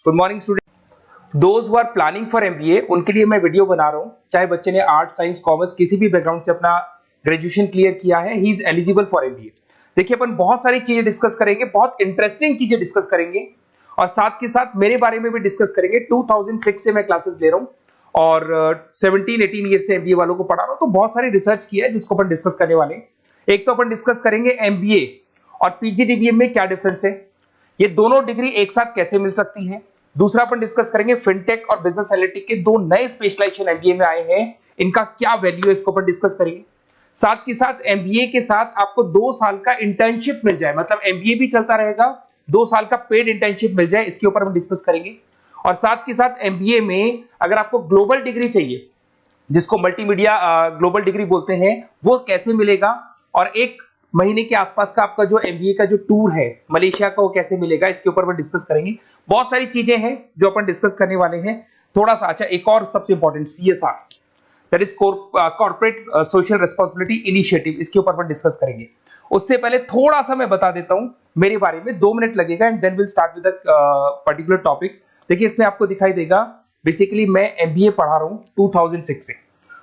Good morning student. Those who are planning for MBA उनके लिए मैं वीडियो बना रहा हूं। चाहे बच्चे ने आर्ट, साइंस, कॉमर्स किसी भी बैकग्राउंड से अपना ग्रेजुएशन क्लियर किया है, he is eligible for MBA. देखिए अपन बहुत सारी चीजें डिस्कस करेंगे, बहुत इंटरेस्टिंग चीजें डिस्कस करेंगे और साथ के साथ मेरे बारे में भी डिस्कस करेंगे। 2006 से मैं क्लासेस ले रहा हूं और 17-18 ईयर से एमबीए वालों को पढ़ा रहा हूं, तो बहुत सारी रिसर्च की है जिसको अपन डिस्कस करने वाले हैं। एक तो अपन डिस्कस करेंगे एमबीए और पीजीडीबीएम में क्या डिफरेंस है, ये दोनों डिग्री एक साथ कैसे मिल सकती है। दूसरा अपन डिस्कस करेंगे फिनटेक और बिजनेस एनालिटिक के दो नए स्पेशलाइजेशन एमबीए में आए हैं, इनका क्या वैल्यू है इसको अपन डिस्कस करेंगे। साथ के साथ एमबीए के साथ आपको 2 साल का इंटर्नशिप मिल जाए, मतलब एमबीए भी चलता रहेगा, 2 साल का पेड इंटर्नशिप मिल जाए, इसके ऊपर हम डिस्कस करेंगे। और साथ के साथ एमबीए में अगर आपको ग्लोबल डिग्री चाहिए, जिसको मल्टीमीडिया ग्लोबल डिग्री बोलते हैं, वो कैसे मिलेगा, और 1 महीने के आसपास का आपका जो एमबीए का जो टूर है मलेशिया का, वो कैसे मिलेगा, इसके ऊपर हम डिस्कस करेंगे। बहुत सारी चीजें हैं जो अपन डिस्कस करने वाले हैं। थोड़ा सा अच्छा, एक और सबसे important CSR, that is corporate social responsibility initiative, इसके ऊपर अपन डिस्कस करेंगे। उससे पहले थोड़ा सा मैं बता देता हूं मेरे बारे में, 2 मिनट लगेगा and then will start with particular topic. देखिए इसमें आपको दिखाई देगा, बेसिकली मैं एमबीए पढ़ा रहा हूं 2006 से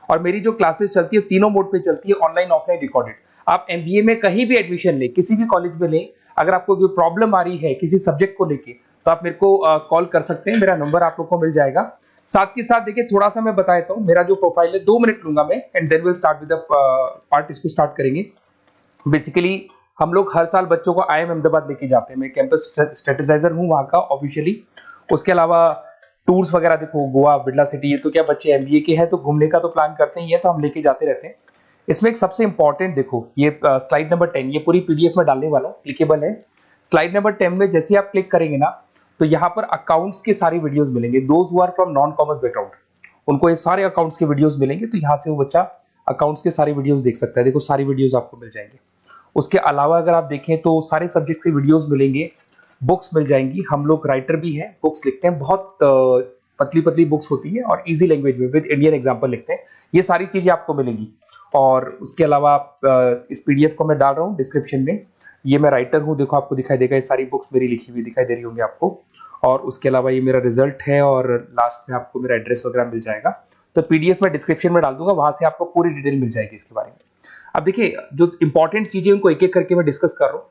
और मेरी जो क्लासेस चलती है तीनों मोड पे चलती है, ऑनलाइन, ऑफलाइन, रिकॉर्डेड। आप एमबीए में कहीं भी एडमिशन लें, किसी भी कॉलेज में लें, अगर आपको कोई प्रॉब्लम आ रही है किसी सब्जेक्ट को लेके, तो आप मेरे को कॉल कर सकते हैं, मेरा नंबर आप लोग को मिल जाएगा। साथ के साथ देखिए थोड़ा सा मैं बता देता हूं, मेरा जो प्रोफाइल है 2 मिनट लूंगा मैं and then will start with the part, इसको स्टार्ट करेंगे। बेसिकली हम लोग हर साल बच्चों को आईएम अहमदाबाद लेके जाते हैं, मैं कैंपस स्ट्रेटेजाइजर हूं वहां का ऑफिशियली। उसके अलावा टूर्स वगैरह, देखो गोवा, बिरला सिटी, ये तो क्या बच्चे एमबीए के हैं तो घूमने का तो प्लान करते ही है, तो हम लेके जाते रहते हैं। इसमें एक सबसे इंपॉर्टेंट देखो, ये स्लाइड नंबर 10, ये पूरी पीडीएफ में डालने वाला हूं, क्लिकेबल है। स्लाइड नंबर 10 में जैसे आप क्लिक करेंगे ना, तो यहाँ पर अकाउंट्स के सारे वीडियोस मिलेंगे। Those who are from non commerce background, उनको ये सारे अकाउंट्स के वीडियोस मिलेंगे, तो यहाँ से वो बच्चा अकाउंट्स के सारे वीडियोस देख सकता है। देखो सारी वीडियोस आपको मिल जाएंगे। उसके अलावा अगर आप देखें तो सारे सब्जेक्ट के वीडियोस मिलेंगे, बुक्स मिल जाएंगी। हम लोग राइटर भी हैं, बुक्स लिखते हैं, बहुत पतली पतली बुक्स होती है और इजी लैंग्वेज में विद इंडियन एग्जांपल लिखते हैं। ये सारी चीजें आपको मिलेंगी। और उसके अलावा इस पीडीएफ को मैं डाल रहा हूँ डिस्क्रिप्शन में, ये मैं राइटर हूँ, देखो आपको दिखाई देगा, ये सारी बुक्स मेरी लिखी हुई दिखाई दे रही होंगी आपको। और उसके अलावा ये मेरा रिजल्ट है और लास्ट में आपको मेरा एड्रेस वगैरह मिल जाएगा। तो पीडीएफ में डिस्क्रिप्शन में डाल दूंगा, वहां से आपको पूरी डिटेल मिल जाएगी इसके बारे में। अब देखिए जो इंपॉर्टेंट चीजें उनको एक एक करके मैं डिस्कस कर रहा हूँ।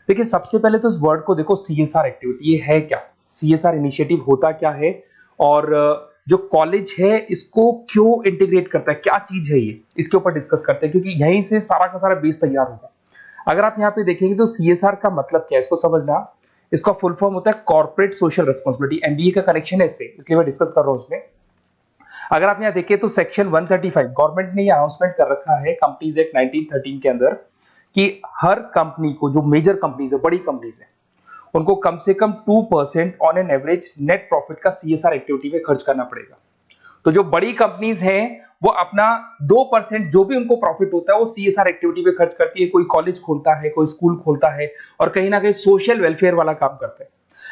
देखिए सबसे पहले तो इस वर्ड को देखो, सीएसआर एक्टिविटी, ये है क्या, सीएसआर इनिशिएटिव होता क्या है, और जो कॉलेज है इसको क्यों इंटीग्रेट करता है, क्या चीज है ये, इसके ऊपर डिस्कस करते हैं, क्योंकि यहीं से सारा का सारा बेस तैयार होगा। अगर आप यहाँ पे देखेंगे तो सीएसआर का मतलब क्या है, इसको समझना। इसका फुल फॉर्म होता है कॉर्पोरेट सोशल रिस्पांसिबिलिटी। एमबीए का कनेक्शन है इससे, इसलिए मैं डिस्कस कर रहा हूँ उसमें। अगर आप यहाँ देखिए तो सेक्शन 135, गवर्नमेंट ने ये अनाउंसमेंट कर रखा है कंपनीज एक्ट 1913 के अंदर, कि हर कंपनी को, जो मेजर कंपनीज है, बड़ी कंपनीज है, उनको कम से कम 2% on an average net profit का सीएसआर एक्टिविटी में खर्च करना पड़ेगा। तो जो बड़ी कंपनीज हैं वो अपना 2% जो भी उनको प्रॉफिट होता है वो सीएसआर एक्टिविटी पे खर्च करती है। कोई कॉलेज खोलता है, कोई स्कूल खोलता है और कहीं ना कहीं सोशल वेलफेयर वाला काम करता है।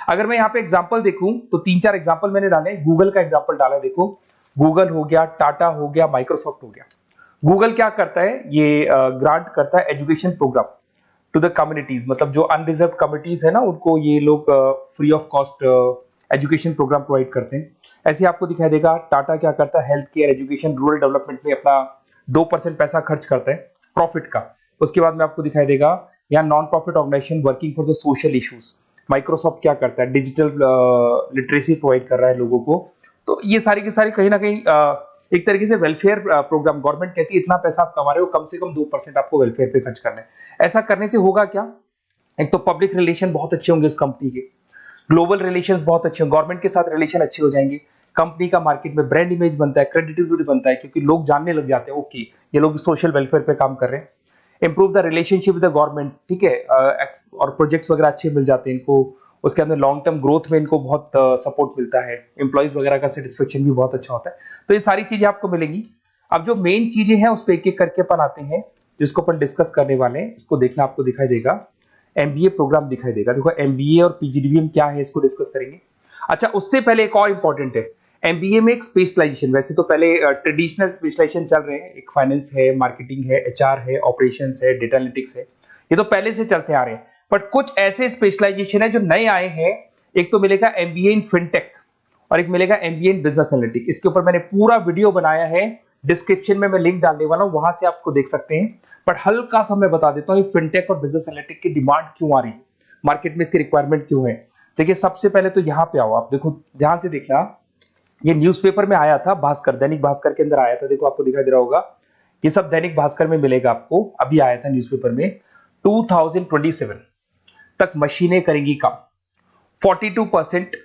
अगर मैं यहाँ पे एग्जांपल देखूं तो 3-4 एग्जांपल मैंने डाले। गूगल का एग्जांपल डाला है, देखो गूगल हो गया, टाटा हो गया, माइक्रोसॉफ्ट हो गया। गूगल क्या करता है, ये ग्रांट करता है education program to the communities, मतलब जो अनरिजर्व कम्युनिटीज है ना, उनको ये लोग free of cost education program provide करते हैं। ऐसे आपको दिखाई देगा टाटा क्या करता है, health care, education, rural development में अपना 2% पैसा खर्च करता है प्रॉफिट का। उसके बाद में आपको दिखाई देगा यहाँ non profit organization working for the social issues. Microsoft क्या करता है, डिजिटल लिटरेसी प्रोवाइड कर रहा है लोगों को। तो ये सारी की सारी कहीं ना कहीं एक तरीके से वेलफेयर प्रोग्राम, गवर्नमेंट कहती है इतना पैसा आप कमा रहे हो, कम से कम 2% आपको वेलफेयर पे खर्च करना है। ऐसा करने से होगा क्या, एक तो पब्लिक रिलेशन बहुत अच्छे होंगे उस कंपनी के, ग्लोबल रिलेशंस बहुत अच्छे होंगे, गवर्नमेंट के साथ रिलेशन अच्छे हो जाएंगे, कंपनी का मार्केट में ब्रांड इमेज बनता है, क्रेडिबिलिटी बनता है, क्योंकि लोग जानने लग जाते हैं ओके ये लोग सोशल वेलफेयर पे काम कर रहे हैं। Improve the relationship with the government, ठीक है, और प्रोजेक्ट्स वगैरह अच्छे मिल जाते हैं इनको। उसके अंदर लॉन्ग टर्म ग्रोथ में इनको बहुत सपोर्ट मिलता है, एम्प्लॉइज वगैरह का सेटिस्फेक्शन भी बहुत अच्छा होता है। तो ये सारी चीजें आपको मिलेंगी। अब जो मेन चीजें हैं उस पर एक एक करके अपन आते हैं, जिसको अपन डिस्कस करने वाले हैं। इसको देखना, आपको दिखाई देगा एमबीए प्रोग्राम दिखाई देगा। देखो एमबीए और पीजीडीबीएम क्या है, इसको डिस्कस करेंगे। अच्छा, उससे पहले एक और इंपॉर्टेंट है, एमबीए में एक स्पेशलाइजेशन, वैसे तो पहले ट्रेडिशनल स्पेशलाइजेशन चल रहे हैं, एक फाइनेंस है, मार्केटिंग है, एचआर है, ऑपरेशंस है, डेटा एनालिटिक्स है, ये तो पहले से चलते आ रहे हैं। बट कुछ ऐसे स्पेशलाइजेशन है जो नए आए हैं, एक तो मिलेगा एमबीए इन फिनटेक और एक मिलेगा एमबीए इन बिजनेस एनालिटिक्स। इसके ऊपर मैंने पूरा वीडियो बनाया है, डिस्क्रिप्शन में मैं लिंक डालने वाला हूं, वहां से आप उसको देख सकते हैं। बट हल्का सा मैं बता देता हूं फिनटेक और बिजनेस एनालिटिक्स की डिमांड क्यों आ रही है, मार्केट में इसकी रिक्वायरमेंट क्यों है। देखिए सबसे पहले तो यहाँ पे आओ, आप देखो ध्यान से देखना, ये न्यूज़पेपर में आया था, भास्कर, दैनिक भास्कर के अंदर आया था, देखो आपको दिखाई दे रहा होगा, ये सब दैनिक भास्कर में मिलेगा आपको, अभी आया था न्यूज़पेपर में। 2027 तक मशीनें करेंगी काम, 42%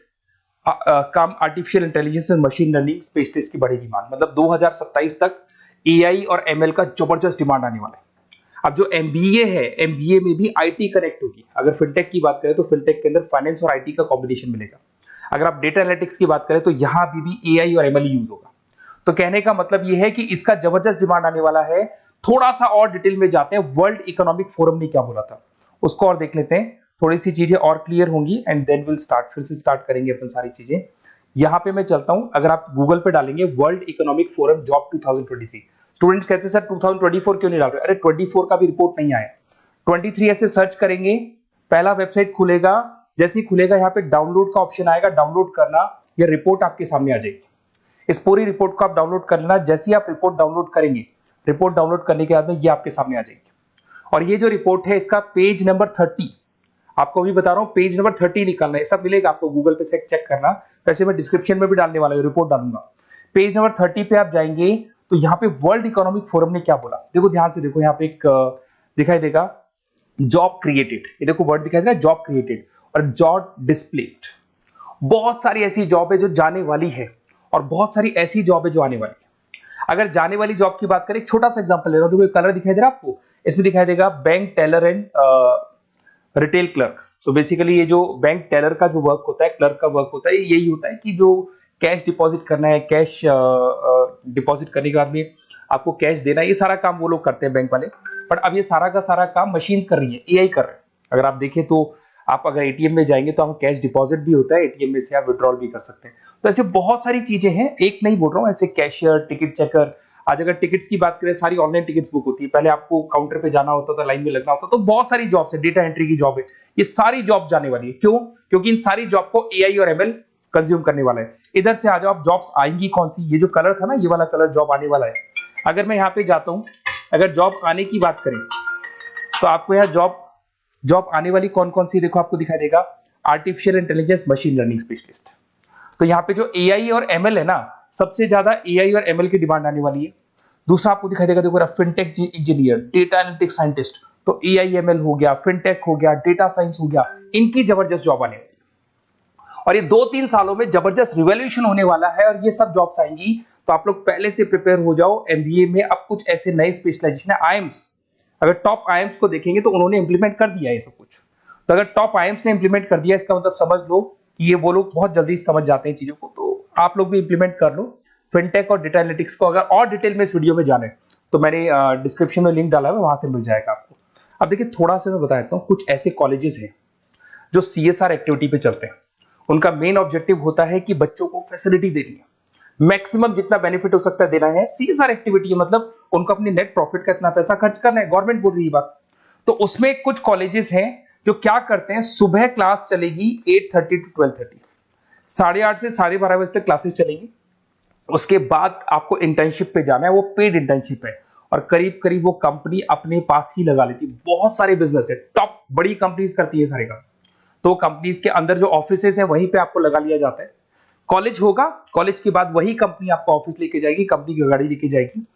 काम आर्टिफिशियल इंटेलिजेंस और मशीन लर्निंग स्पेशलिस्ट की बढ़ेगी मांग। मतलब 2027 तक एआई और एमएल का जबरदस्त डिमांड आने वाला है। अब जो एमबीए है, एमबीए में भी आईटी कनेक्ट होगी। अगर फिनटेक की बात करें तो फिनटेक के अंदर फाइनेंस और आईटी का कॉम्बिनेशन मिलेगा। अगर आप डेटा एनालिटिक्स की बात करें तो यहां भी एआई और एमएल यूज होगा। तो कहने का मतलब यह है कि इसका जबरदस्त डिमांड आने वाला है। थोड़ा सा और डिटेल में जाते हैं, वर्ल्ड इकोनॉमिक फोरम ने क्या बोला था उसको और देख लेते हैं, थोड़ी सी चीजें और क्लियर होंगी एंड देन विल स्टार्ट, फिर से स्टार्ट करेंगे अपन सारी चीजें। यहां पे मैं चलता हूं, अगर आप गूगल पे डालेंगे world economic forum job 2023, students कहते हैं सर 2024 क्यों नहीं डाल रहे, अरे 24 का भी रिपोर्ट नहीं आया, 23 ऐसे सर्च करेंगे, पहला वेबसाइट खुलेगा, जैसे ही खुलेगा यहाँ पे डाउनलोड का ऑप्शन आएगा, डाउनलोड करना, यह रिपोर्ट आपके सामने आ जाएगी। इस पूरी रिपोर्ट को आप डाउनलोड कर लेना, जैसे ही आप रिपोर्ट डाउनलोड करेंगे, रिपोर्ट डाउनलोड करने के बाद में ये आपके सामने आ जाएगी। और ये जो रिपोर्ट है इसका पेज नंबर 30, आपको भी बता रहा हूं पेज नंबर 30 निकालना है, सब मिलेगा आपको गूगल पे से चेक करना, वैसे मैं डिस्क्रिप्शन में भी डालने वाला हूं, रिपोर्ट डालूंगा। पेज नंबर 30 पे आप जाएंगे तो यहाँ पे वर्ल्ड इकोनॉमिक फोरम ने क्या बोला, देखो ध्यान से देखो, यहाँ पे एक दिखाई देगा जॉब क्रिएटेड, ये देखो वर्ड दिखाई दे रहा है जॉब क्रिएटेड और जॉब डिस्प्लेस्ड। बहुत सारी ऐसी जॉब है जो जाने वाली है और बहुत सारी ऐसी जॉब है जो आने वाली है। अगर जाने वाली जॉब की बात करें, एक छोटा सा एग्जांपल ले रहा हूं, देखो कलर दिखाई दे रहा है आपको, इसमें दिखाई देगा bank teller and retail clerk. तो बेसिकली ये जो बैंक टेलर का जो वर्क होता है, क्लर्क का वर्क होता है, यही होता है कि जो कैश डिपॉजिट करना है, कैश डिपॉजिट करने के बाद में आपको कैश देना है, ये सारा काम वो लोग करते हैं बैंक वाले। बट अब ये सारा का सारा काम मशीन्स कर रही है, एआई कर रहे हैं। अगर आप देखें तो आप अगर एटीएम में जाएंगे तो आप कैश डिपॉजिट भी होता है, एटीएम में से आप विड्रॉल भी कर सकते हैं। तो ऐसे बहुत सारी चीजें हैं, एक नहीं बोल रहा हूँ, ऐसे कैशियर, टिकट चेकर, आज अगर टिकट्स की बात करें, सारी ऑनलाइन टिकट्स बुक होती है, पहले आपको काउंटर पे जाना होता था, लाइन में लगना होता, तो बहुत सारी जॉब्स है, डेटा एंट्री की जॉब है, ये सारी जॉब जाने वाली है। क्यों? क्योंकि इन सारी जॉब को एआई और एमएल कंज्यूम करने वाला है। इधर से आ जाओ, आप जॉब्स आएंगी कौन सी, ये जो कलर था ना, ये वाला कलर जॉब आने वाला है। अगर मैं यहाँ पे जाता हूं, अगर जॉब आने की बात करें तो आपको यहाँ जॉब आने वाली कौन कौन सी, देखो आपको दिखाई देगा artificial intelligence machine learning specialist. तो यहाँ पे जो एआई और एमएल है ना, सबसे ज्यादा एआई और एमएल की डिमांड आने वाली है। दूसरा आपको दिखाई देगा, देखो fintech engineer, data analytics scientist, तो एआई एमएल हो गया, फिनटेक हो गया, डेटा साइंस हो गया, इनकी जबरदस्त जॉब आने वाली है। और ये 2-3 सालों में जबरदस्त रिवॉल्यूशन होने वाला है और ये सब जॉब्स आएंगी। तो आप लोग पहले से प्रिपेयर हो जाओ। एमबीए में अब कुछ ऐसे नए स्पेशलाइजेशन है, आईएम्स, अगर टॉप आईएम्स को देखेंगे तो उन्होंने इंप्लीमेंट कर दिया है ये सब कुछ। तो अगर टॉप आईएम्स ने इंप्लीमेंट कर दिया, इसका मतलब समझ लो कि ये वो लोग बहुत जल्दी समझ जाते हैं चीजों को, तो आप लोग भी इंप्लीमेंट कर लो फिनटेक और डेटा एनालिटिक्स को। अगर और डिटेल में इस वीडियो में जाने तो मैंने डिस्क्रिप्शन में लिंक डाला है, वहां से मिल जाएगा आपको। अब देखिए थोड़ा सा मैं बता देता हूँ, कुछ ऐसे कॉलेजेस हैं जो सीएसआर एक्टिविटी पे चलते हैं। उनका मेन ऑब्जेक्टिव होता है कि बच्चों को फैसिलिटी देनी है, मैक्सिमम जितना बेनिफिट हो सकता है देना है। सीएसआर एक्टिविटी मतलब उनको अपनी नेट प्रॉफिट का इतना पैसा खर्च करना है, गवर्नमेंट बोल रही है बात। तो उसमें कुछ कॉलेजेस हैं जो क्या करते हैं, सुबह क्लास चलेगी 8:30 to 12:30, 8:30 से 12:30 बजे तक क्लासेस चलेंगी। उसके बाद आपको इंटर्नशिप पे जाना है, वो पेड इंटर्नशिप है और करीब करीब वो कंपनी अपने पास ही लगा लेती है। बहुत सारे बिजनेस है, टॉप बड़ी कंपनीज करती है सारे काम। तो कंपनीज के अंदर जो ऑफिसेज है वहीं पे आपको लगा लिया जाता है। कॉलेज होगा, कॉलेज के बाद वही कंपनी आपको ऑफिस लेके जाएगी, कंपनी की गाड़ी लेके जाएगी।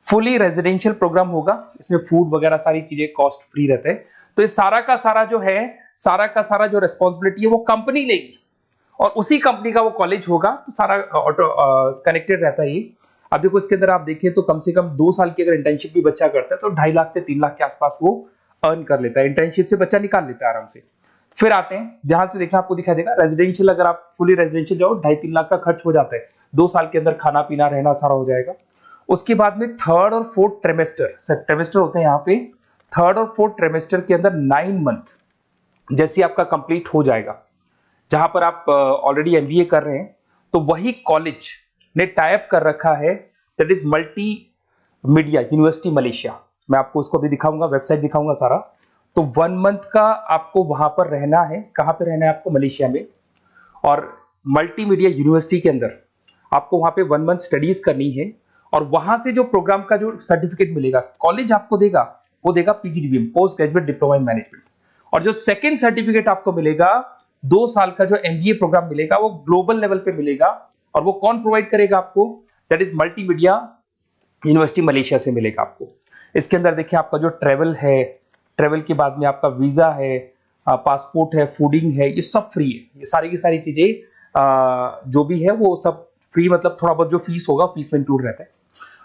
फुली रेजिडेंशियल प्रोग्राम होगा, इसमें फूड वगैरह सारी चीजें कॉस्ट फ्री रहते हैं। तो ये सारा का सारा जो है, सारा का सारा जो रिस्पॉन्सिबिलिटी है वो कंपनी लेगी और उसी कंपनी का वो कॉलेज होगा। तो सारा ऑटो कनेक्टेड रहता है ये। अब देखो इसके अंदर आप देखिए तो कम से कम 2 साल की अगर इंटर्नशिप भी बच्चा करता है तो 2.5 लाख से 3 लाख के आसपास वो अर्न कर लेता है, इंटर्नशिप से बच्चा निकाल लेता है आराम से। फिर आते हैं, ध्यान से देखना, आपको दिखाई देगा रेजिडेंशियल, अगर आप फुली रेजिडेंशियल जाओ 2.5-3 लाख का खर्च हो जाता है, 2 साल के अंदर खाना पीना रहना सारा हो जाएगा। उसके बाद में थर्ड और फोर्थ ट्रेमेस्टर होते हैं यहाँ पे, थर्ड और फोर्थ ट्रेमेस्टर के अंदर 9 मंथ जैसे आपका कंप्लीट हो जाएगा, जहां पर आप ऑलरेडी एमबीए कर रहे हैं, तो वही कॉलेज ने टाइप कर रखा है, that is multi media university Malaysia. मैं आपको उसको भी दिखाऊंगा, वेबसाइट दिखाऊंगा सारा। तो 1 मंथ का आपको वहां पर रहना है, कहां पे रहना है आपको, मलेशिया में। और मल्टीमीडिया यूनिवर्सिटी के अंदर आपको वहां पे 1 मंथ स्टडीज करनी है और वहां से जो प्रोग्राम का जो सर्टिफिकेट मिलेगा कॉलेज आपको देगा, वो देगा PGDBM, post graduate diploma in management. और जो सेकंड सर्टिफिकेट आपको मिलेगा 2 साल का जो एमबीए प्रोग्राम मिलेगा वो ग्लोबल लेवल पे मिलेगा। और वो कौन प्रोवाइड करेगा आपको? That is multimedia university Malaysia से मिलेगा आपको। इसके अंदर देखिए आपका जो ट्रेवल है, ट्रेवल के बाद में आपका वीजा है, पासपोर्ट है, फूडिंग है, ये सब फ्री है। ये सारी की सारी चीजें जो भी है वो सब फ्री, मतलब थोड़ा बहुत जो फीस होगा फीस में इंक्लूड रहता है।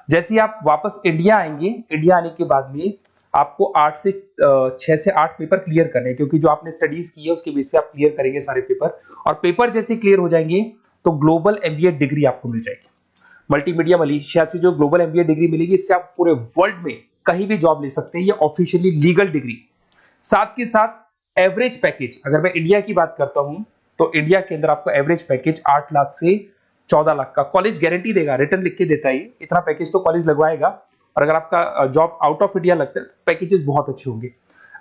जैसे ही आप वापस इंडिया आएंगे, इंडिया आने के बाद में आपको 6 से 8 पेपर क्लियर करने हैं, क्योंकि जो आपने स्टडीज की है उसके बेस पे आप क्लियर करेंगे सारे पेपर। और पेपर जैसे क्लियर हो जाएंगे तो ग्लोबल एमबीए डिग्री आपको मिल जाएगी। मल्टीमीडिया मलेशिया से जो ग्लोबल एमबीए डिग्री मिलेगी, इससे आप पूरे वर्ल्ड में कहीं भी जॉब ले सकते हैं। ये ऑफिशियली लीगल डिग्री। साथ के साथ एवरेज पैकेज, अगर मैं इंडिया की बात करता हूं तो इंडिया के अंदर आपको एवरेज पैकेज 8 लाख से 14 लाख का कॉलेज गारंटी देगा, रिटर्न लिख के देता है। इतना पैकेज तो कॉलेज लगवाएगा। और अगर आपका जॉब आउट ऑफ इंडिया लगता है तो पैकेजेस बहुत अच्छे होंगे।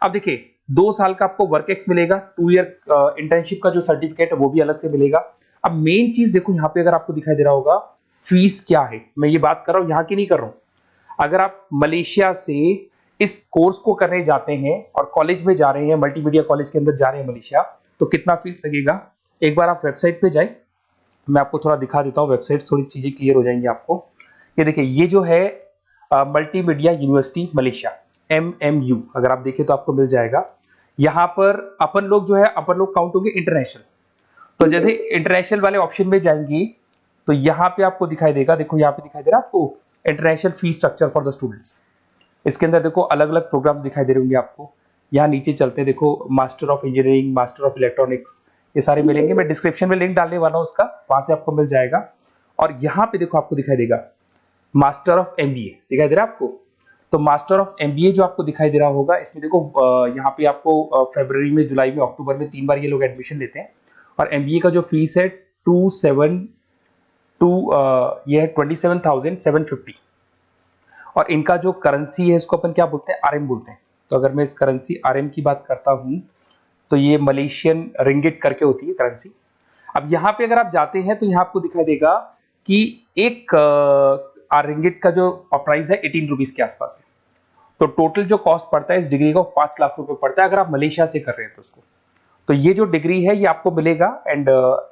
अब देखिए 2 साल का आपको वर्क एक्स मिलेगा, 2 ईयर इंटर्नशिप का जो सर्टिफिकेट है वो भी अलग से मिलेगा। अब मेन चीज देखो यहाँ पे, अगर आपको दिखाई दे रहा होगा फीस क्या है, मैं ये बात कर रहा हूं यहाँ की नहीं कर रहा हूं। अगर आप मलेशिया से इस कोर्स को करने जाते हैं और कॉलेज में जा रहे हैं, मल्टीमीडिया कॉलेज के अंदर जा रहे हैं मलेशिया, तो कितना फीस लगेगा? एक बार आप वेबसाइट पे जाए, मैं आपको थोड़ा दिखा देता हूँ वेबसाइट, थोड़ी चीजें क्लियर हो जाएंगी आपको। ये देखिए, ये जो है मल्टीमीडिया यूनिवर्सिटी मलेशिया, MMU, अगर आप देखें तो आपको मिल जाएगा। यहाँ पर अपन लोग जो है, अपन लोग काउंट होंगे इंटरनेशनल। तो जैसे इंटरनेशनल वाले ऑप्शन में जाएंगे तो यहाँ पे आपको दिखाई देगा, देखो यहाँ पे दिखाई दे रहा है आपको international fees structure for the students. इसके अंदर देखो अलग अलग प्रोग्राम दिखाई दे रहे होंगे आपको। यहाँ नीचे चलते हैं, देखो master of engineering, master of electronics, ये सारे मिलेंगे। मैं डिस्क्रिप्शन में लिंक डालने वाला हूँ उसका, वहां से आपको मिल जाएगा। और यहाँ पे देखो आपको दिखाई देगा मास्टर ऑफ एमबीए, दिखाई दे रहा है आपको। तो मास्टर ऑफ एमबीए जो आपको दिखाई दे रहा होगा, इसमें देखो यहाँ पे आपको फरवरी में, जुलाई में, अक्टूबर में 3 बार ये लोग एडमिशन लेते हैं। और एमबीए का जो फीस है 27,750। और इनका जो करेंसी है इसको अपन क्या बोलते हैं? आरएम बोलते हैं। तो अगर मैं इस करेंसी आरएम की बात करता हूं तो ये मलेशियन रिंगिट करके होती है करेंसी। अब यहाँ पे अगर आप जाते हैं तो यहाँ आपको दिखाई देगा कि एक रिंगिट का जो प्राइस है 18 रुपीज के आसपास है। तो टोटल जो कॉस्ट पड़ता है इस डिग्री का 5 लाख रुपए पड़ता है, अगर आप मलेशिया से कर रहे हैं तो उसको। तो ये जो डिग्री है ये आपको मिलेगा and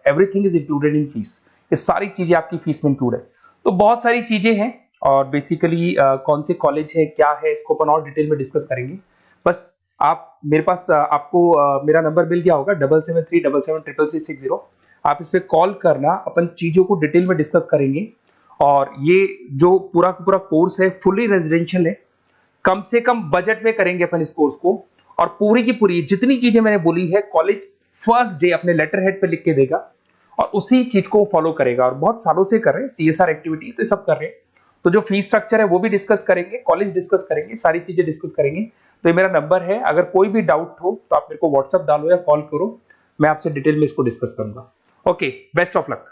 everything is included in fees. ये सारी चीजें आपकी फीस में इंक्लूड है। तो बहुत सारी चीजें हैं और बेसिकली कौन से कॉलेज है, क्या है, इसको अपन और डिटेल में डिस्कस करेंगे। बस आप मेरे पास आपको मेरा नंबर मिल गया होगा 7737773360। आप इस पे कॉल करना, अपन चीजों को डिटेल में डिस्कस करेंगे। और ये जो पूरा का पूरा कोर्स है फुली रेजिडेंशियल है, कम से कम बजट में करेंगे अपन इस कोर्स को। और पूरी की पूरी जितनी चीजें मैंने बोली है कॉलेज फर्स्ट डे अपने लेटर हेड पे लिख के देगा और उसी चीज को फॉलो करेगा। और बहुत सालों से कर रहे हैं, CSR एक्टिविटी तो सब कर रहे हैं। तो जो फीस स्ट्रक्चर है वो भी डिस्कस करेंगे, कॉलेज डिस्कस करेंगे, सारी चीजें डिस्कस करेंगे। तो ये मेरा नंबर है, अगर कोई भी डाउट हो तो आप मेरे को व्हाट्सएप डालो या कॉल करो, मैं आपसे डिटेल में इसको डिस्कस करूंगा। Okay, best of luck.